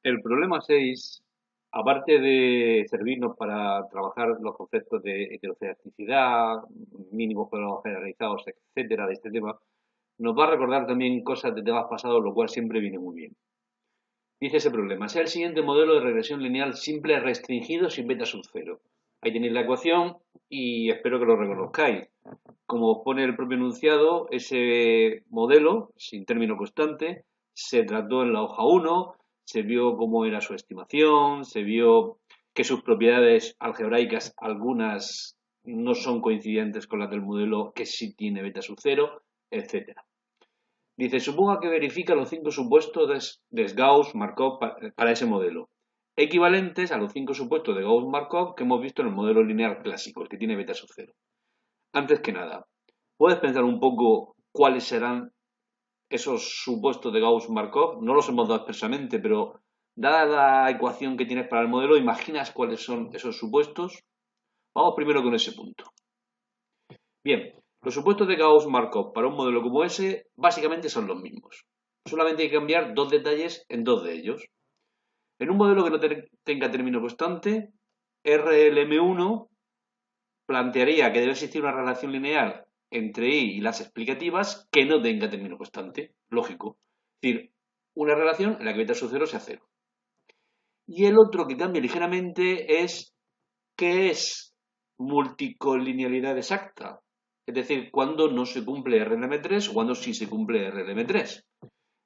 El problema 6, aparte de servirnos para trabajar los conceptos de heterocerasticidad, mínimos cuadrados generalizados, etcétera, de este tema, nos va a recordar también cosas de temas pasados, lo cual siempre viene muy bien. Dice ese problema, sea el siguiente modelo de regresión lineal simple restringido sin beta sub cero. Ahí tenéis la ecuación y espero que lo reconozcáis. Como pone el propio enunciado, ese modelo, sin término constante, se trató en la hoja 1, se vio cómo era su estimación, se vio que sus propiedades algebraicas, algunas no son coincidentes con las del modelo que sí tiene beta sub cero, etcétera. Dice, suponga que verifica los 5 supuestos de Gauss-Markov para ese modelo, equivalentes a los 5 supuestos de Gauss-Markov que hemos visto en el modelo lineal clásico, el que tiene beta sub cero. Antes que nada, ¿puedes pensar un poco cuáles serán esos supuestos de Gauss-Markov? No los hemos dado expresamente, pero dada la ecuación que tienes para el modelo, ¿imaginas cuáles son esos supuestos? Vamos primero con ese punto. Bien, los supuestos de Gauss-Markov para un modelo como ese básicamente son los mismos. Solamente hay que cambiar dos detalles en dos de ellos. En un modelo que no tenga término constante, RLM1 plantearía que debe existir una relación lineal entre I y las explicativas que no tenga término constante. Lógico. Es decir, una relación en la que beta sub cero sea cero. Y el otro que cambia ligeramente es ¿qué es multicolinealidad exacta? Es decir, cuando no se cumple RLM3 o cuando sí se cumple RLM3.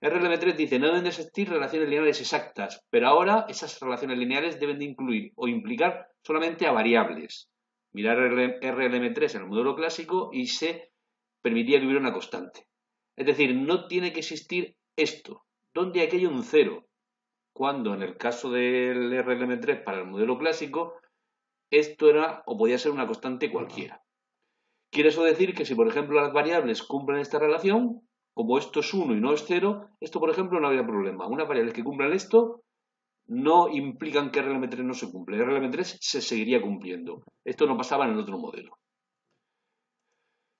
RLM3 dice no deben de existir relaciones lineales exactas, pero ahora esas relaciones lineales deben de incluir o implicar solamente a variables. Mirar RLM3 en el modelo clásico y se permitía que hubiera una constante. Es decir, no tiene que existir esto, donde aquí hay un cero, cuando en el caso del RLM3 para el modelo clásico, esto era o podía ser una constante cualquiera. Quiere eso decir que si, por ejemplo, las variables cumplen esta relación, como esto es 1 y no es 0, esto, por ejemplo, no habría problema. Unas variables que cumplan esto no implican que RLM3 no se cumple. RLM3 se seguiría cumpliendo. Esto no pasaba en el otro modelo.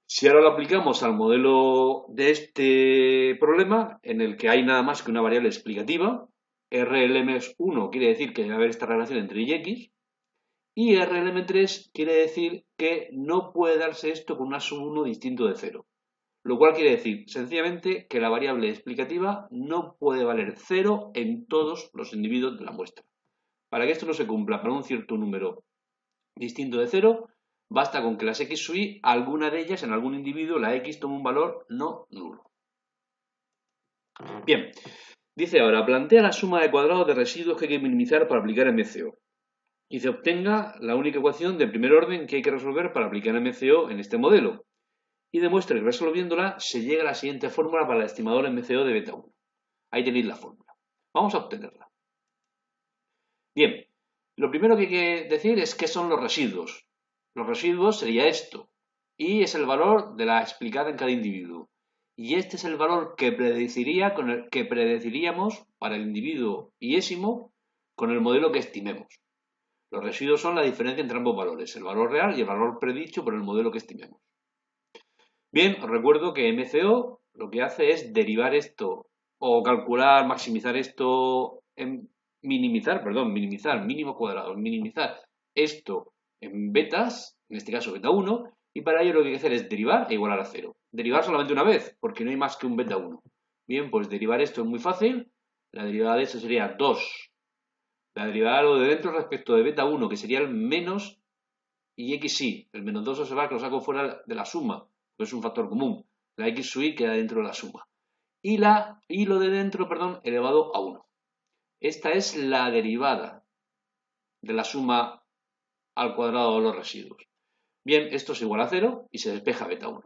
Si ahora lo aplicamos al modelo de este problema, en el que hay nada más que una variable explicativa, RLM1 quiere decir que debe haber esta relación entre y x, y RLM3 quiere decir que no puede darse esto con una sub 1 distinto de 0. Lo cual quiere decir, sencillamente, que la variable explicativa no puede valer 0 en todos los individuos de la muestra. Para que esto no se cumpla para un cierto número distinto de 0, basta con que las x sub i, alguna de ellas, en algún individuo, la x tome un valor no nulo. Bien, dice ahora, plantea la suma de cuadrados de residuos que hay que minimizar para aplicar MCO. Y se obtenga la única ecuación de primer orden que hay que resolver para aplicar MCO en este modelo. Y demuestre que resolviéndola se llega a la siguiente fórmula para el estimador MCO de beta 1. Ahí tenéis la fórmula. Vamos a obtenerla. Bien, lo primero que hay que decir es qué son los residuos. Los residuos sería esto. Y es el valor de la explicada en cada individuo. Y este es el valor que predeciríamos para el individuo iésimo con el modelo que estimemos. Los residuos son la diferencia entre ambos valores, el valor real y el valor predicho por el modelo que estimemos. Bien, os recuerdo que MCO lo que hace es derivar esto o calcular, maximizar esto, minimizar, mínimo cuadrado, minimizar esto en betas, en este caso beta 1, y para ello lo que hay que hacer es derivar e igualar a 0. Derivar solamente una vez, porque no hay más que un beta 1. Bien, pues derivar esto es muy fácil. La derivada de esto sería 2. La derivada de lo de dentro respecto de beta 1, que sería el menos y x y. El menos 2 observar que lo saco fuera de la suma, pues es un factor común. La x sub i queda dentro de la suma. Y lo de dentro, perdón, elevado a 1. Esta es la derivada de la suma al cuadrado de los residuos. Bien, esto es igual a 0 y se despeja beta 1.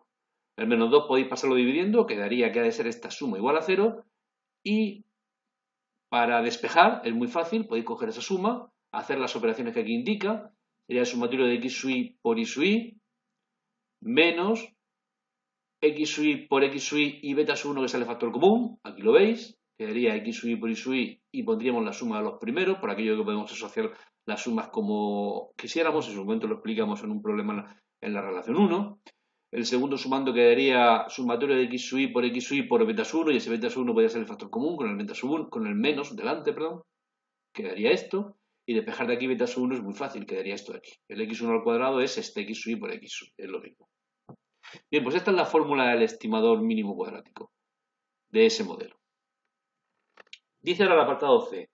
El menos 2 podéis pasarlo dividiendo, quedaría que ha de ser esta suma igual a 0. Y para despejar es muy fácil, podéis coger esa suma, hacer las operaciones que aquí indica. Sería el sumatorio de x sub i por y sub i menos x sub i por x sub i y beta sub 1 que sale factor común, aquí lo veis, quedaría x sub i por y sub i y pondríamos la suma de los primeros, por aquello que podemos asociar las sumas como quisiéramos, en su momento lo explicamos en un problema en la relación 1. El segundo sumando quedaría sumatorio de x sub i por x sub i por beta sub 1 y ese beta sub 1 podría ser el factor común con el beta sub 1, con el menos delante, perdón. quedaría esto, y despejar de aquí beta sub 1 es muy fácil, quedaría esto de aquí. El x1 al cuadrado es este x sub i por x sub, es lo mismo. Bien, pues esta es la fórmula del estimador mínimo cuadrático de ese modelo. Dice ahora el apartado C.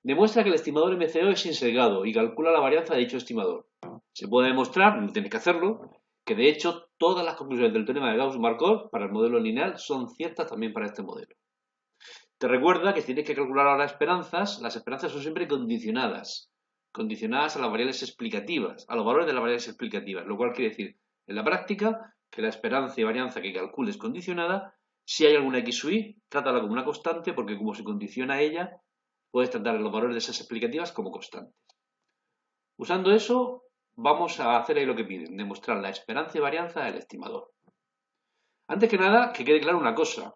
Demuestra que el estimador MCO es insesgado y calcula la varianza de dicho estimador. Se puede demostrar, no tienes que hacerlo, que de hecho todas las conclusiones del teorema de Gauss-Markov para el modelo lineal son ciertas también para este modelo. Te recuerda que si tienes que calcular ahora esperanzas, las esperanzas son siempre condicionadas a las variables explicativas, a los valores de las variables explicativas, lo cual quiere decir, en la práctica, que la esperanza y varianza que calcules es condicionada. Si hay alguna x sub i, trátala como una constante, porque como se condiciona a ella, puedes tratar los valores de esas explicativas como constantes. Usando eso, vamos a hacer ahí lo que piden, demostrar la esperanza y varianza del estimador. Antes que nada, que quede claro una cosa.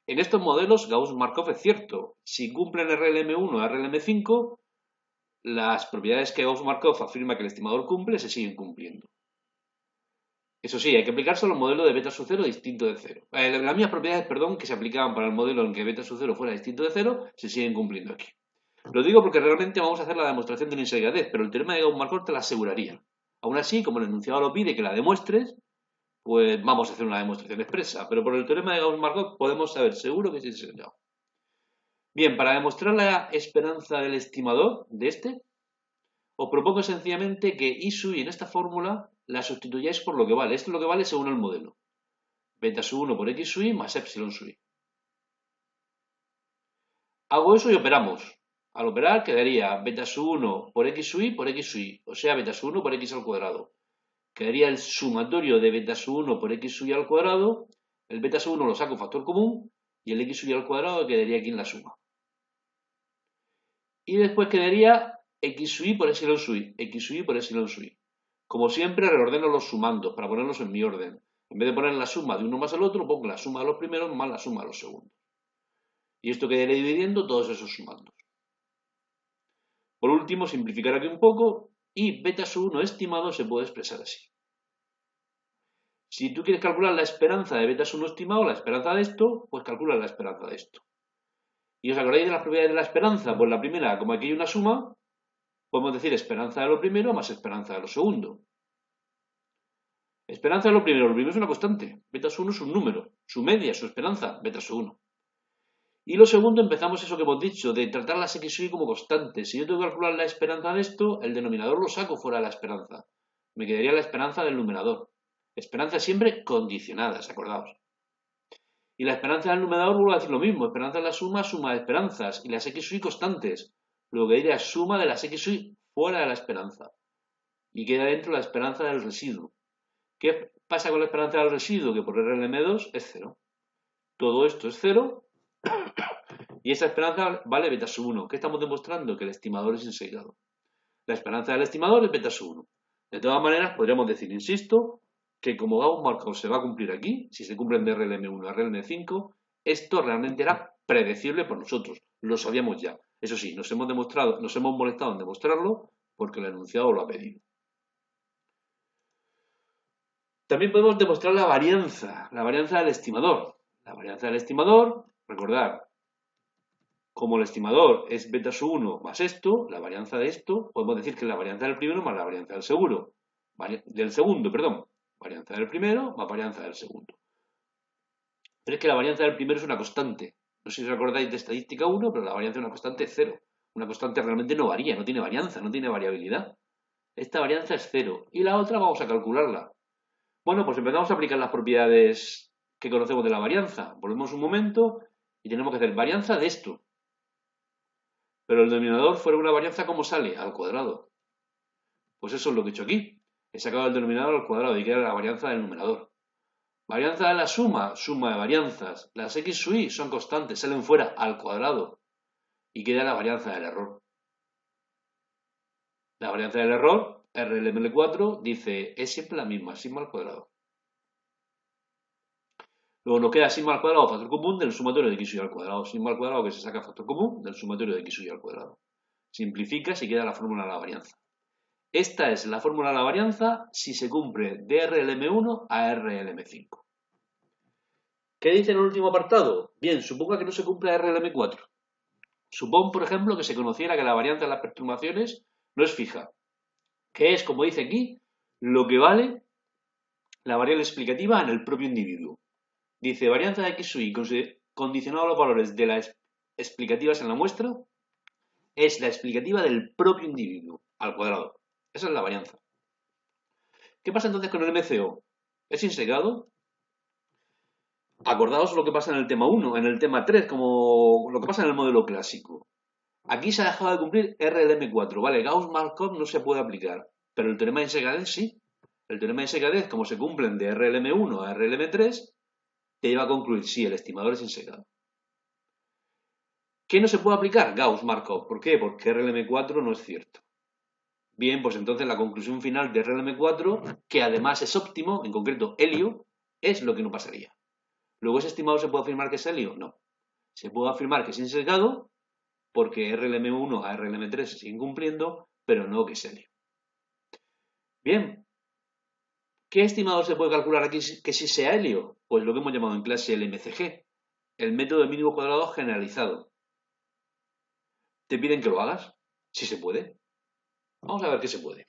En estos modelos, Gauss-Markov es cierto. Si cumplen RLM1 o RLM5, las propiedades que Gauss-Markov afirma que el estimador cumple se siguen cumpliendo. Eso sí, hay que aplicarse a los modelos de beta sub 0 distinto de 0. Las mismas propiedades, perdón, que se aplicaban para el modelo en que beta sub 0 fuera distinto de 0, se siguen cumpliendo aquí. Lo digo porque realmente vamos a hacer la demostración de una insesgadez, pero el teorema de Gauss-Markov te la aseguraría. Aún así, como el enunciado lo pide que la demuestres, pues vamos a hacer una demostración expresa. Pero por el teorema de Gauss-Markov podemos saber seguro que es insesgado. Bien, para demostrar la esperanza del estimador de este, os propongo sencillamente que I sub i en esta fórmula la sustituyáis por lo que vale. Esto es lo que vale según el modelo. Beta sub 1 por x sub i más epsilon sub i. Hago eso y operamos. Al operar quedaría beta sub 1 por x sub i por x sub i, o sea, beta sub 1 por x al cuadrado. Quedaría el sumatorio de beta sub 1 por x sub i al cuadrado. El beta sub 1 lo saco factor común y el x sub i al cuadrado quedaría aquí en la suma. Y después quedaría x sub i por epsilon sub i, x sub i por epsilon sub i. Como siempre, reordeno los sumandos para ponerlos en mi orden. En vez de poner la suma de uno más el otro, pongo la suma de los primeros más la suma de los segundos. Y esto quedaría dividiendo todos esos sumandos. Por último, simplificar aquí un poco y beta sub 1 estimado se puede expresar así. Si tú quieres calcular la esperanza de beta sub 1 estimado, la esperanza de esto, pues calcula la esperanza de esto. ¿Y os acordáis de las propiedades de la esperanza? Pues la primera, como aquí hay una suma, podemos decir esperanza de lo primero más esperanza de lo segundo. Esperanza de lo primero es una constante, beta sub 1 es un número, su media, su esperanza, beta sub 1. Y lo segundo, empezamos eso que hemos dicho, de tratar las x sub i como constantes. Si yo tengo que calcular la esperanza de esto, el denominador lo saco fuera de la esperanza. Me quedaría la esperanza del numerador. Esperanza siempre condicionadas, acordaos. Y la esperanza del numerador vuelvo a decir lo mismo. Esperanza es la suma de esperanzas y las x sub i constantes. Lo que diría es suma de las x sub i fuera de la esperanza. Y queda dentro la esperanza del residuo. ¿Qué pasa con la esperanza del residuo? Que por RLM2 es 0. Todo esto es 0 y esa esperanza vale beta sub 1. ¿Qué estamos demostrando? Que el estimador es insesgado. La esperanza del estimador es beta sub 1. De todas maneras, podríamos decir, insisto, que como Gauss-Markov se va a cumplir aquí, si se cumplen de RLM1 a RLM5, esto realmente era predecible por nosotros. Lo sabíamos ya. Eso sí, nos hemos molestado en demostrarlo porque el enunciado lo ha pedido. También podemos demostrar la varianza del estimador. La varianza del estimador, recordad, como el estimador es beta sub 1 más esto, la varianza de esto, podemos decir que es la varianza del primero más la varianza del segundo. Varianza del primero más varianza del segundo. Pero es que la varianza del primero es una constante. No sé si os acordáis de estadística 1, pero la varianza de una constante es 0. Una constante realmente no varía, no tiene varianza, no tiene variabilidad. Esta varianza es 0. Y la otra vamos a calcularla. Bueno, pues empezamos a aplicar las propiedades que conocemos de la varianza. Volvemos un momento y tenemos que hacer varianza de esto. Pero el denominador fuera una varianza, ¿cómo sale? Al cuadrado. Pues eso es lo que he hecho aquí. He sacado el denominador al cuadrado y queda la varianza del numerador. Varianza de la suma de varianzas. Las x sub i son constantes, salen fuera al cuadrado. Y queda la varianza del error. La varianza del error, RLML4, dice, es siempre la misma, sigma al cuadrado. Luego nos queda sigma al cuadrado factor común del sumatorio de x sub i al cuadrado. Sigma al cuadrado que se saca factor común del sumatorio de x sub i al cuadrado. Simplifica y queda la fórmula de la varianza. Esta es la fórmula de la varianza si se cumple de RLM1 a RLM5. ¿Qué dice en el último apartado? Bien, suponga que no se cumple RLM4. Supón, por ejemplo, que se conociera que la varianza de las perturbaciones no es fija, que es, como dice aquí, lo que vale la variable explicativa en el propio individuo. Dice, varianza de x y condicionado a los valores de las explicativas en la muestra, es la explicativa del propio individuo, al cuadrado. Esa es la varianza. ¿Qué pasa entonces con el MCO? ¿Es insegado? Acordaos lo que pasa en el tema 1, en el tema 3, como lo que pasa en el modelo clásico. Aquí se ha dejado de cumplir RLM4, ¿vale? Gauss-Markov no se puede aplicar, pero el teorema de insecadez sí. El teorema de insecadez, como se cumplen de RLM1 a RLM3, te lleva a concluir si el estimador es insecado. ¿Qué no se puede aplicar? Gauss-Markov. ¿Por qué? Porque RLM4 no es cierto. Bien, pues entonces la conclusión final de RLM4, que además es óptimo, en concreto helio, es lo que no pasaría. Luego, ¿ese estimado se puede afirmar que es helio? No. Se puede afirmar que es insecado porque RLM1 a RLM3 se siguen cumpliendo, pero no que es helio. Bien, ¿qué estimado se puede calcular aquí que sí sea helio? Pues lo que hemos llamado en clase el MCG, el método de mínimo cuadrado generalizado. ¿Te piden que lo hagas? Sí se puede. Vamos a ver qué se puede.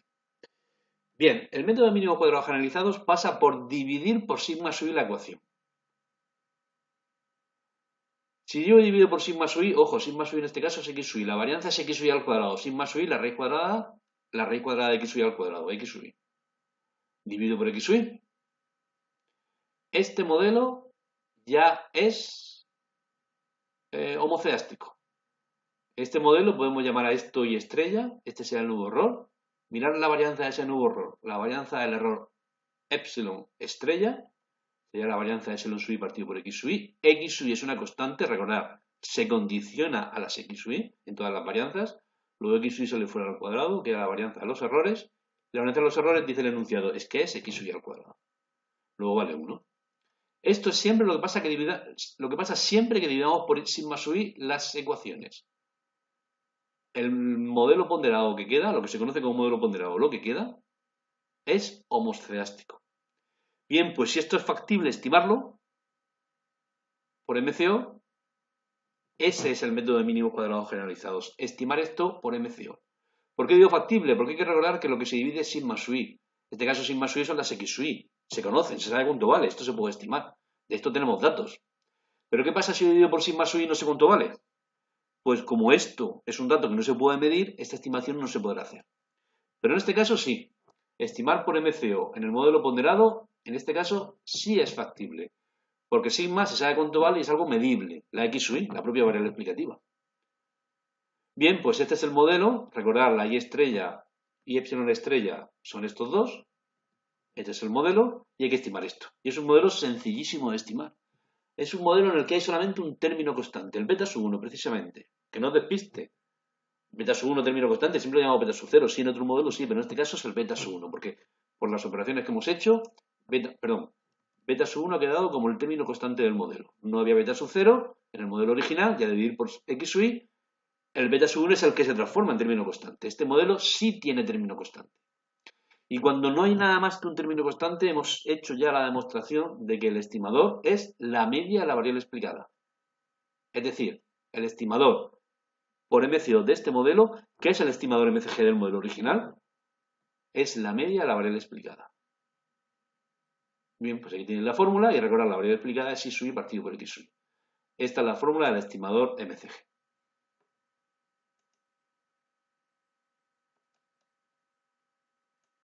Bien, el método de mínimo cuadrado generalizados pasa por dividir por sigma sub i la ecuación. Si yo divido por sigma sub i, ojo, sigma sub i en este caso es x sub i, la varianza es x sub i al cuadrado, sigma sub i la raíz cuadrada de x sub i al cuadrado, x sub i. Divido por x sub i. Este modelo ya es homoceástico. Este modelo podemos llamar a esto y estrella, este será el nuevo error. Mirar la varianza de ese nuevo error, la varianza del error epsilon estrella, sería la varianza de epsilon sub i partido por x sub i. X sub i es una constante, recordad, se condiciona a las x sub i en todas las varianzas. Luego x sub i sale fuera al cuadrado, que era la varianza de los errores. La varianza de los errores, dice el enunciado, es que es x sub i al cuadrado. Luego vale 1. Esto es siempre lo que pasa siempre que dividamos por sigma sub i las ecuaciones. El modelo ponderado que queda, lo que se conoce como modelo ponderado, lo que queda, es homoceástico. Bien, pues si esto es factible estimarlo por MCO, ese es el método de mínimos cuadrados generalizados. Estimar esto por MCO. ¿Por qué digo factible? Porque hay que recordar que lo que se divide es sigma sub i. En este caso, sigma sub i son las x sub i. Se conocen, se sabe cuánto vale. Esto se puede estimar. De esto tenemos datos. ¿Pero qué pasa si yo divido por sigma sub i y no sé cuánto vale? Pues como esto es un dato que no se puede medir, esta estimación no se podrá hacer. Pero en este caso sí. Estimar por MCO en el modelo ponderado, en este caso sí es factible. Porque sigma se sabe cuánto vale y es algo medible. La x sub i, la propia variable explicativa. Bien, pues este es el modelo. Recordad, la y estrella y epsilon estrella son estos dos. Este es el modelo y hay que estimar esto. Y es un modelo sencillísimo de estimar. Es un modelo en el que hay solamente un término constante, el beta sub 1 precisamente. Que no os despiste. Beta sub 1 término constante, siempre lo llamamos beta sub 0. Sí, en otro modelo sí, pero en este caso es el beta sub 1. Porque por las operaciones que hemos hecho, beta sub 1 ha quedado como el término constante del modelo. No había beta sub 0 en el modelo original, ya de dividir por x sub i. El beta sub 1 es el que se transforma en término constante. Este modelo sí tiene término constante. Y cuando no hay nada más que un término constante, hemos hecho ya la demostración de que el estimador es la media de la variable explicada. Es decir, el estimador por MCO de este modelo, que es el estimador MCG del modelo original, es la media de la variable explicada. Bien, pues aquí tienen la fórmula y recordad, la variable explicada es y sub i partido por x sub i. Esta es la fórmula del estimador MCG.